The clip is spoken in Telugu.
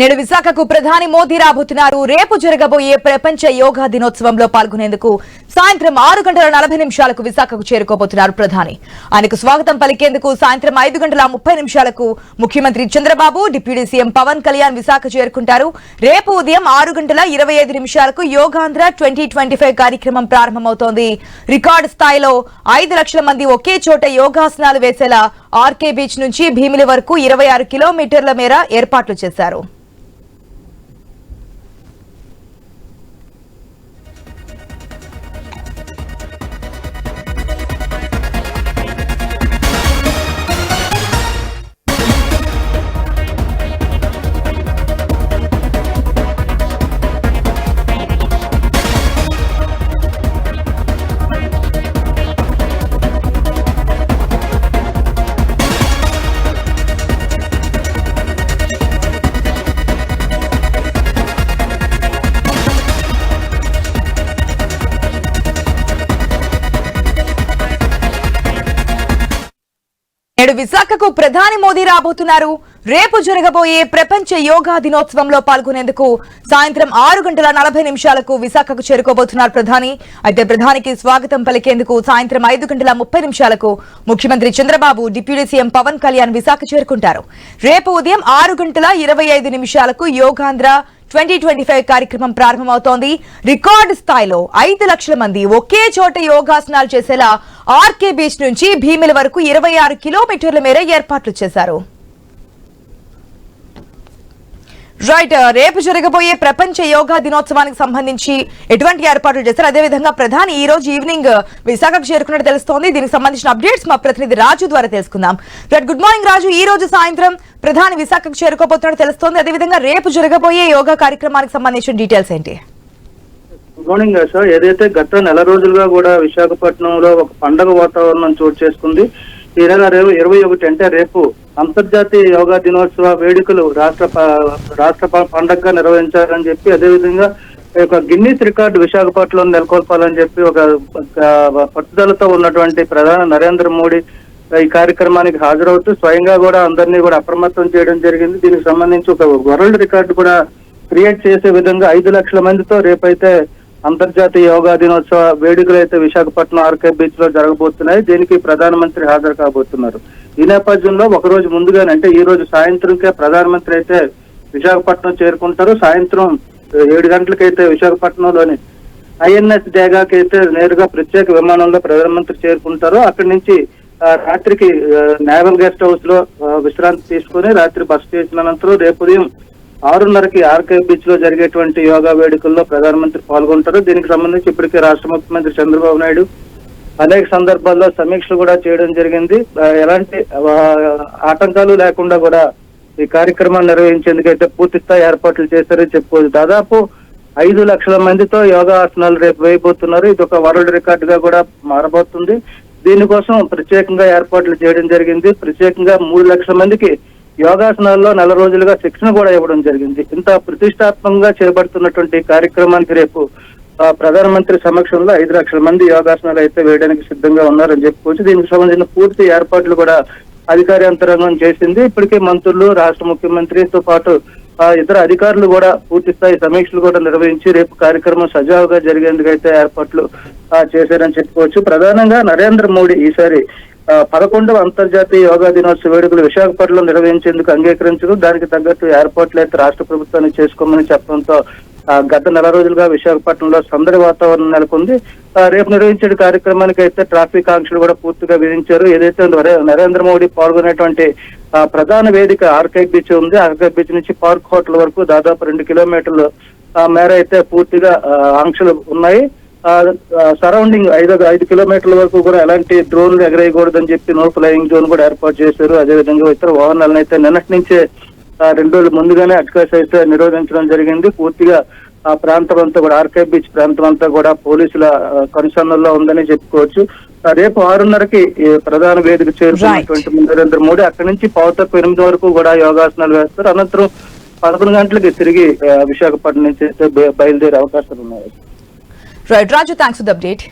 నేడు విశాఖకు ప్రధాని మోదీ రాబోతున్నారు. రేపు జరగబోయే ప్రపంచ యోగా దినోత్సవంలో పాల్గొనేందుకు సాయంత్రం 6:40 విశాఖకు చేరుకోబోతున్నారు ప్రధాని. ఆయనకు స్వాగతం పలికేందుకు సాయంత్రం 5:30 ముఖ్యమంత్రి చంద్రబాబు, డిప్యూటీ సీఎం పవన్ కళ్యాణ్ విశాఖ చేరుకుంటారు. రేపు ఉదయం 6:25 యోగాంధ్ర 2025 కార్యక్రమం ప్రారంభమవుతోంది. రికార్డు స్థాయిలో 5 లక్షల మంది ఒకే చోట యోగాసనాలు వేసేలా ఆర్కే బీచ్ నుంచి భీమిలి వరకు 26 కిలోమీటర్ల మేర ఏర్పాట్లు చేశారు. నేడు విశాఖకు ప్రధాని మోదీ రాబోతున్నారు. రేపు జరగబోయే ప్రపంచ యోగా దినోత్సవంలో పాల్గొనేందుకు సాయంత్రం 6:40 విశాఖకు చేరుకోబోతున్నారు ప్రధాని. అయితే ప్రధానికి స్వాగతం పలికేందుకు సాయంత్రం 5:30 ముఖ్యమంత్రి చంద్రబాబు, డిప్యూటీ సీఎం పవన్ కళ్యాణ్ విశాఖ చేరుకుంటారు. రేపు ఉదయం 6:25 యోగాంధ్ర 2025 కార్యక్రమం ప్రారంభమవుతోంది. రికార్డు స్థాయిలో 5 లక్షల మంది ఒకే చోట యోగాసనాలు చేసేలా ఆర్కే బీచ్ నుంచి భీమిలి వరకు 26 కిలోమీటర్ల మేర ఏర్పాట్లు చేశారు. రైట్, రేపు జరగబోయే ప్రపంచ యోగా దినోత్సవానికి సంబంధించి ఎటువంటి ఏర్పాట్లు చేశారు? అదేవిధంగా ప్రధాని ఈ రోజు ఈవినింగ్ విశాఖకు చేరుకున్నట్టు తెలుస్తోంది. దీనికి సంబంధించిన అప్డేట్స్ మా ప్రతినిధి రాజు ద్వారా తెలుసుకుందాం. రైట్, గుడ్ మార్నింగ్ రాజు. ఈ రోజు సాయంత్రం ప్రధాని విశాఖకు చేరుకోబోతున్నట్టు తెలుస్తోంది. అదేవిధంగా రేపు జరగబోయే యోగా కార్యక్రమానికి సంబంధించిన డీటెయిల్స్ ఏంటి? Good morning sir. ఏదైతే గత నెల రోజులుగా కూడా విశాఖపట్నంలో ఒక పండగ వాతావరణం చోటు చేసుకుంది. ఈ నెల 21 అంటే రేపు అంతర్జాతీయ యోగా దినోత్సవ వేడుకలు రాష్ట్ర పండగగా నిర్వహించాలని చెప్పి, అదేవిధంగా ఒక గిన్నీస్ రికార్డు విశాఖపట్నంలో నెలకొల్పాలని చెప్పి ఒక పట్టుదలతో ఉన్నటువంటి ప్రధాని నరేంద్ర మోడీ ఈ కార్యక్రమానికి హాజరవుతూ స్వయంగా కూడా అందరినీ కూడా అప్రమత్తం చేయడం జరిగింది. దీనికి సంబంధించి ఒక వరల్డ్ రికార్డు కూడా క్రియేట్ చేసే విధంగా 5 లక్షల మందితో రేపైతే అంతర్జాతీయ యోగా దినోత్సవ వేడుకలు అయితే విశాఖపట్నం ఆర్కే బీచ్ లో జరగబోతున్నాయి. దీనికి ప్రధానమంత్రి హాజరు కాబోతున్నారు. ఈ నేపథ్యంలో ఒక రోజు ముందుగానే, అంటే ఈ రోజు సాయంత్రంకే ప్రధానమంత్రి అయితే విశాఖపట్నం చేరుకుంటారు. సాయంత్రం 7 గంటలకైతే విశాఖపట్నంలోని ఐఎన్ఎస్ డేగాకి అయితే నేరుగా ప్రత్యేక విమానంలో ప్రధానమంత్రి చేరుకుంటారు. అక్కడి నుంచి రాత్రికి నేవల్ గెస్ట్ హౌస్ లో విశ్రాంతి తీసుకుని రాత్రి బస చేసిన అనంతరం రేపు ఉదయం 6:30 ఆర్కే బీచ్ లో జరిగేటువంటి యోగా వేడుకల్లో ప్రధానమంత్రి పాల్గొంటారు. దీనికి సంబంధించి ఇప్పటికే రాష్ట్ర ముఖ్యమంత్రి చంద్రబాబు నాయుడు అనేక సందర్భాల్లో సమీక్షలు కూడా చేయడం జరిగింది. ఎలాంటి ఆటంకాలు లేకుండా కూడా ఈ కార్యక్రమాన్ని నిర్వహించేందుకైతే పూర్తి స్థాయి ఏర్పాట్లు చేశారని చెప్పుకోవచ్చు. దాదాపు 5 లక్షల మందితో యోగా ఆసనాలు రేపు వేయబోతున్నారు. ఇది ఒక వరల్డ్ రికార్డు గా కూడా మారబోతుంది. దీనికోసం ప్రత్యేకంగా ఏర్పాట్లు చేయడం జరిగింది. ప్రత్యేకంగా 3 లక్షల మందికి యోగాసనాల్లో నెల రోజులుగా శిక్షణ కూడా ఇవ్వడం జరిగింది. ఇంత ప్రతిష్టాత్మకంగా చేపడుతున్నటువంటి కార్యక్రమానికి రేపు ప్రధానమంత్రి సమక్షంలో 5 లక్షల మంది యోగాసనాలు అయితే వేయడానికి సిద్ధంగా ఉన్నారని చెప్పుకోవచ్చు. దీనికి సంబంధించిన పూర్తి ఏర్పాట్లు కూడా అధికార యంత్రాంగం చేసింది. ఇప్పటికే మంత్రులు, రాష్ట్ర ముఖ్యమంత్రితో పాటు ఇతర అధికారులు కూడా పూర్తి స్థాయి సమీక్షలు కూడా నిర్వహించి రేపు కార్యక్రమం సజావుగా జరిగేందుకైతే ఏర్పాట్లు చేశారని చెప్పుకోవచ్చు. ప్రధానంగా నరేంద్ర మోడీ ఈసారి 11వ అంతర్జాతీయ యోగా దినోత్సవ వేడుకలు విశాఖపట్నంలో నిర్వహించేందుకు అంగీకరించడం, దానికి తగ్గట్టు ఏర్పాట్లు అయితే రాష్ట్ర ప్రభుత్వాన్ని చేసుకోమని చెప్పడంతో గత నెల రోజులుగా విశాఖపట్నంలో సందడి వాతావరణం నెలకొంది. రేపు నిర్వహించే కార్యక్రమానికి అయితే ట్రాఫిక్ ఆంక్షలు కూడా పూర్తిగా విధించారు. ఏదైతే నరేంద్ర మోడీ పాల్గొనేటువంటి ప్రధాన వేదిక ఆర్కే బీచ్ ఉంది. ఆర్కే బీచ్ నుంచి పార్క్ హోటల్ వరకు దాదాపు 2 కిలోమీటర్ల మేర అయితే పూర్తిగా ఆంక్షలు ఉన్నాయి. సరౌండింగ్ 5 కిలోమీటర్ల వరకు కూడా ఎలాంటి డ్రోన్లు ఎగరేయకూడదని చెప్పి నో ఫ్లయింగ్ జోన్ కూడా ఏర్పాటు చేశారు. అదేవిధంగా ఇతర వాహనాలను అయితే నిన్నటి నుంచే 2 రోజులు ముందుగానే అటకాసి అయితే నిరోధించడం జరిగింది. పూర్తిగా ఆ ప్రాంతం అంతా కూడా ఆర్కే బీచ్ ప్రాంతం అంతా కూడా పోలీసుల కనుసన్నల్లో ఉందని చెప్పుకోవచ్చు. రేపు 6:30 ప్రధాన వేదిక చేరుకున్నటువంటి నరేంద్ర మోడీ అక్కడి నుంచి 7:15 వరకు కూడా యోగాసనాలు వేస్తారు. అనంతరం 11 గంటలకి తిరిగి విశాఖపట్నం నుంచి అయితే బయలుదేరే అవకాశాలు ఉన్నాయి. Right, Raju, thanks for the update.